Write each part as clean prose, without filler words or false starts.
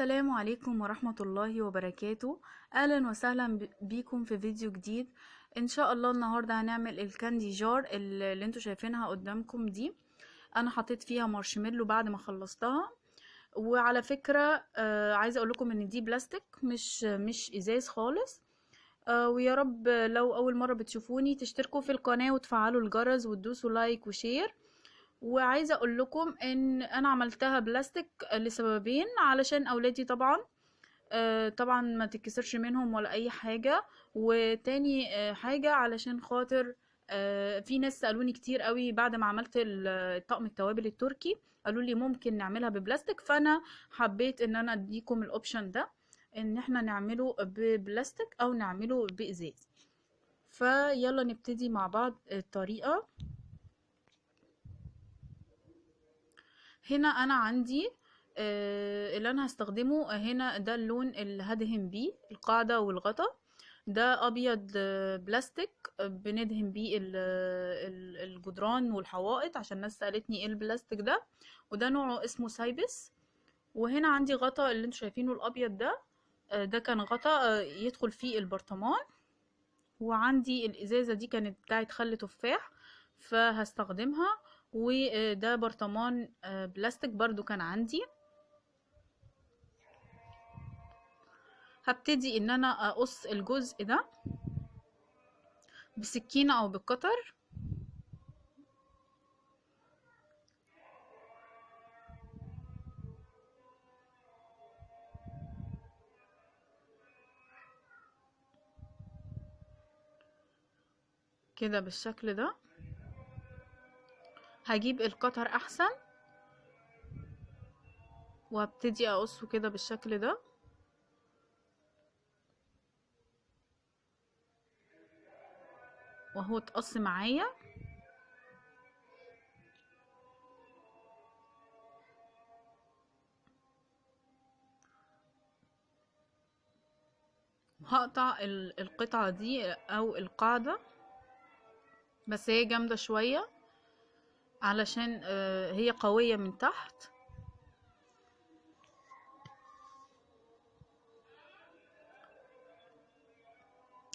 السلام عليكم ورحمة الله وبركاته. أهلا وسهلا بيكم في فيديو جديد. إن شاء الله النهاردة هنعمل الكاندي جار اللي انتوا شايفينها قدامكم دي. أنا حطيت فيها مارشميلو بعد ما خلصتها. وعلى فكرة عايزة أقول لكم إن دي بلاستيك مش إزاز خالص. ويا رب لو أول مرة بتشوفوني تشتركوا في القناة وتفعلوا الجرس وتدوسوا لايك وشير. وعايزه اقول لكم ان انا عملتها بلاستيك لسببين، علشان اولادي طبعا ما تتكسرش منهم ولا اي حاجه. وتاني حاجه علشان خاطر في ناس سالوني كتير قوي بعد ما عملت طقم التوابل التركي، قالوا لي ممكن نعملها ببلاستيك، فانا حبيت ان انا اديكم الاوبشن ده، ان احنا نعمله ببلاستيك او نعمله بازاز. فيلا نبتدي مع بعض الطريقه. هنا انا عندي اللي انا هستخدمه هنا ده اللون اللي هدهن بيه القاعدة والغطا. ده ابيض بلاستيك، بندهن بيه الجدران والحوائط، عشان الناس سألتني ايه البلاستيك ده. وده نوعه اسمه سايبس. وهنا عندي غطا اللي انتوا شايفينه الابيض ده، ده كان غطا يدخل فيه البرطمان. وعندي الازازة دي كانت بتاعت خل تفاح فهستخدمها. وده برطمان بلاستيك برضو كان عندي. هبتدي ان انا اقص الجزء ده بسكينة او بقطر. كده بالشكل ده. هجيب القطر احسن وهبتدي اقصه كده بالشكل ده. وهو اتقص معايا. هقطع القطعة دي او القاعدة، بس هي جامدة شوية علشان هي قوية من تحت.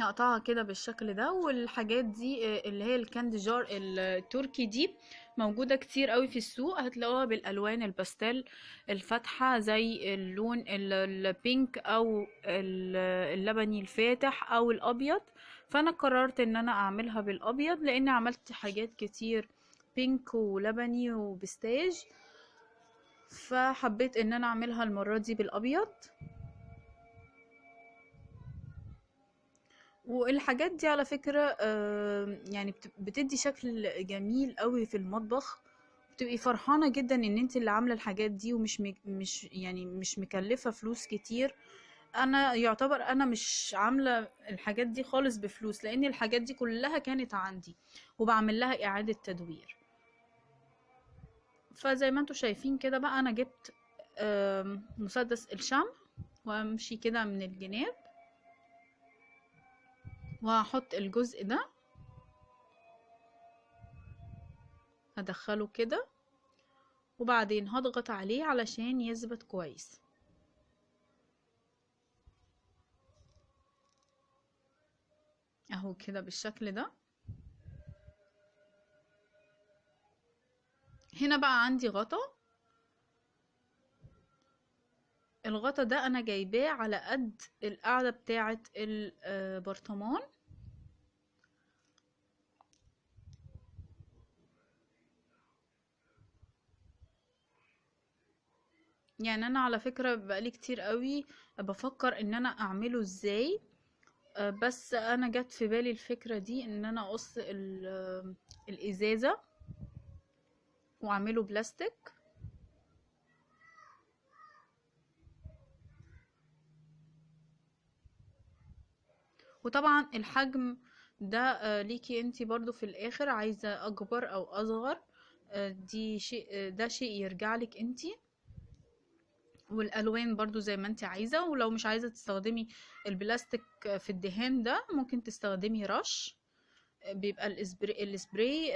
هقطعها كده بالشكل ده. والحاجات دي اللي هي الكاندي جار التركي دي موجودة كتير قوي في السوق، هتلاقوها بالالوان الباستيل الفاتحة زي اللون البينك او اللبني الفاتح او الابيض. فانا قررت ان انا اعملها بالابيض لان عملت حاجات كتير بينك ولبني وبستاج، فحبيت ان انا اعملها المرة دي بالابيض. والحاجات دي على فكرة يعني بتدي شكل جميل قوي في المطبخ. بتبقي فرحانة جدا ان انت اللي عاملة الحاجات دي، ومش مش يعني مش مكلفة فلوس كتير. انا يعتبر انا مش عاملة الحاجات دي خالص بفلوس، لان الحاجات دي كلها كانت عندي وبعمل لها اعادة تدوير. فزي ما انتوا شايفين كده بقى، انا جبت مسدس الشمع وامشي كده من الجناب، وهحط الجزء ده هدخله كده، وبعدين هضغط عليه علشان يثبت كويس اهو كده بالشكل ده. هنا بقى عندي غطا. الغطا ده انا جايباه على قد القاعدة بتاعة البرطمان. يعني انا على فكرة بقالي كتير قوي بفكر ان انا اعمله ازاي، بس انا جت في بالي الفكرة دي ان انا اقص الازازة واعمله بلاستيك. وطبعا الحجم ده ليكي انتي برضو في الاخر، عايزة اكبر او اصغر دي شيء ده شيء يرجعلك انتي. والالوان برضو زي ما انتي عايزة. ولو مش عايزة تستخدمي البلاستيك في الدهان ده، ممكن تستخدمي رش. بيبقى السبراي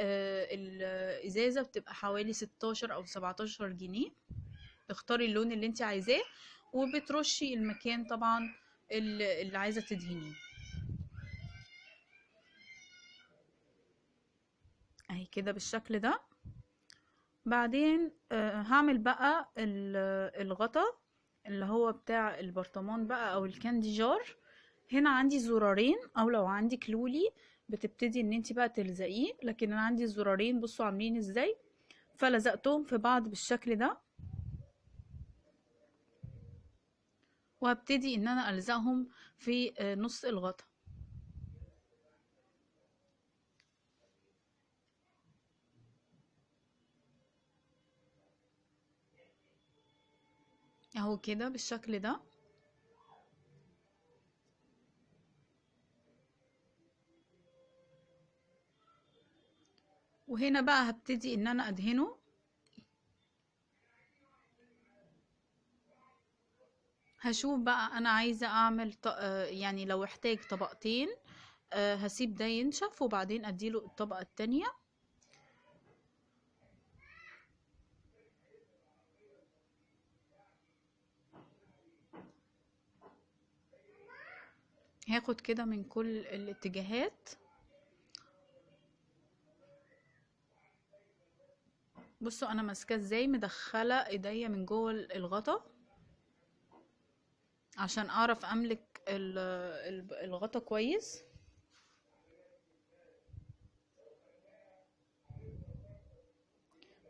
الازازة بتبقى حوالي 16 او 17 جنيه. اختاري اللون اللي انتي عايزاه. وبترشي المكان طبعا اللي عايزة تدهنيه. اهي كده بالشكل ده. بعدين هعمل بقى الغطا اللي هو بتاع البرطمان بقى او الكاندي جار. هنا عندي زرارين، او لو عندك لولي بتبتدي ان انت بقى تلزقيه، لكن انا عندي زرارين، بصوا عاملين ازاي. فلزقتهم في بعض بالشكل ده، وهبتدي ان انا الزقهم في نص الغطا. اهو كده بالشكل ده. وهنا بقى هبتدي ان انا ادهنه. هشوف بقى انا عايزة اعمل يعني لو احتاج طبقتين هسيب ده ينشف وبعدين اديله الطبقة التانية. هاخد كده من كل الاتجاهات. بصوا انا ماسكاه ازاي، مدخله ايديا من جوه الغطا عشان اعرف املك الغطا كويس.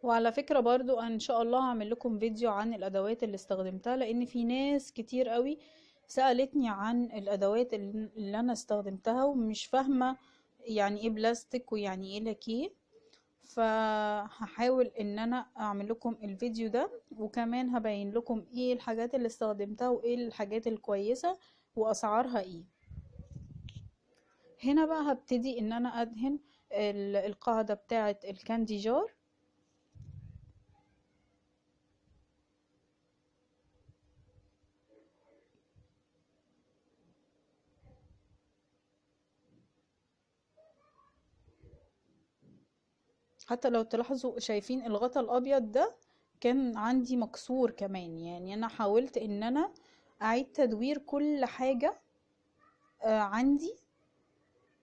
وعلى فكرة برضو ان شاء الله هعمل لكم فيديو عن الادوات اللي استخدمتها، لان في ناس كتير قوي سألتني عن الادوات اللي انا استخدمتها ومش فاهمة يعني ايه بلاستيك ويعني ايه لاكيه. فهحاول ان انا اعمل لكم الفيديو ده، وكمان هبين لكم ايه الحاجات اللي استخدمتها وايه الحاجات الكويسة واسعارها ايه. هنا بقى هبتدي ان انا ادهن القاعدة بتاعة الكاندي جار. حتى لو تلاحظوا شايفين الغطا الابيض ده كان عندي مكسور كمان، يعني انا حاولت ان انا اعيد تدوير كل حاجة عندي.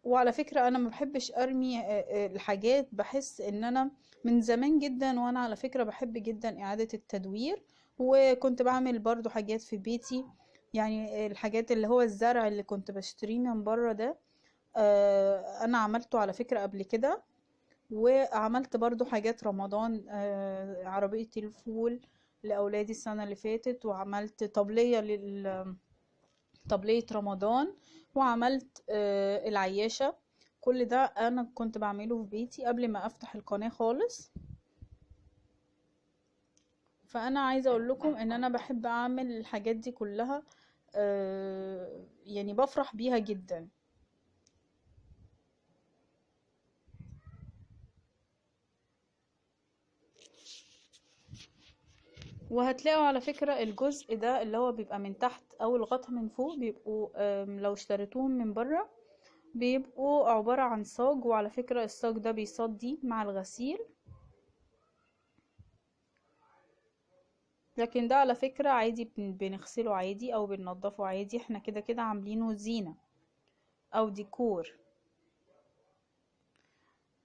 وعلى فكرة انا ما بحبش ارمي الحاجات، بحس ان انا من زمان جدا وانا على فكرة بحب جدا اعادة التدوير. وكنت بعمل برضو حاجات في بيتي، يعني الحاجات اللي هو الزرع اللي كنت بشتريه من بره ده انا عملته على فكرة قبل كده. وعملت برضو حاجات رمضان، عربية الفول لأولادي السنة اللي فاتت، وعملت طبلية طبلية رمضان، وعملت العياشة. كل ده انا كنت بعمله في بيتي قبل ما افتح القناة خالص. فانا عايزة اقول لكم ان انا بحب اعمل الحاجات دي كلها، يعني بفرح بيها جدا. وهتلاقوا على فكرة الجزء ده اللي هو بيبقى من تحت او الغطا من فوق بيبقوا لو اشتريتوهم من بره بيبقوا عبارة عن صاج. وعلى فكرة الصاج ده بيصدي مع الغسيل، لكن ده على فكرة عادي بنغسله عادي او بننضفه عادي، احنا كده كده عاملينه زينة او ديكور.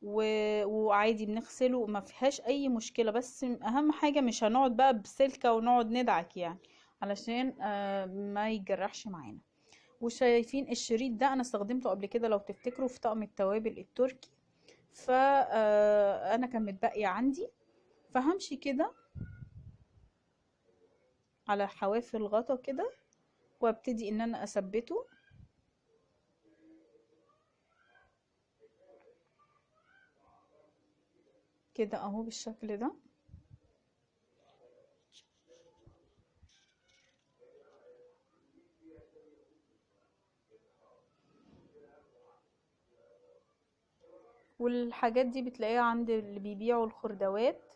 وعادي بنغسله ما فيهاش اي مشكلة، بس اهم حاجة مش هنقعد بقى بسلكة ونقعد ندعك يعني، علشان ما يجرحش معانا. وشايفين الشريط ده انا استخدمته قبل كده لو تفتكروا في طقم التوابل التركي. فانا كان متبقي عندي، فهمشي كده على حواف الغطا كده وابتدي ان انا اثبته كده اهو بالشكل ده. والحاجات دي بتلاقيها عند اللي بيبيعوا الخردوات،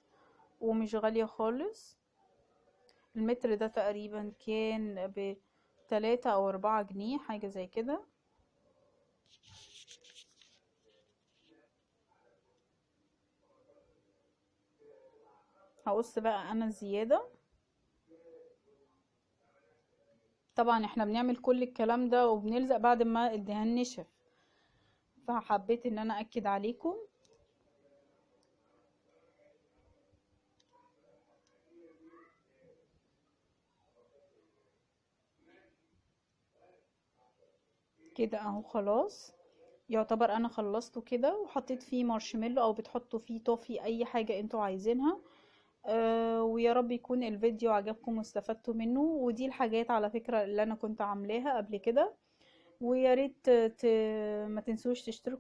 ومش غالية خالص. المتر ده تقريبا كان ب3 أو 4 جنيه حاجة زي كده. هقص بقى انا الزيادة. طبعا احنا بنعمل كل الكلام ده وبنلزق بعد ما الدهان نشف، فحبيت ان انا اكد عليكم. كده اهو خلاص، يعتبر انا خلصته كده، وحطيت فيه مارشميلو او بتحطوا فيه توفي، اي حاجة انتوا عايزينها. ويا رب يكون الفيديو عجبكم واستفدتوا منه، ودي الحاجات على فكرة اللي انا كنت عاملاها قبل كده. ويا ريت ما تنسوش تشتركوا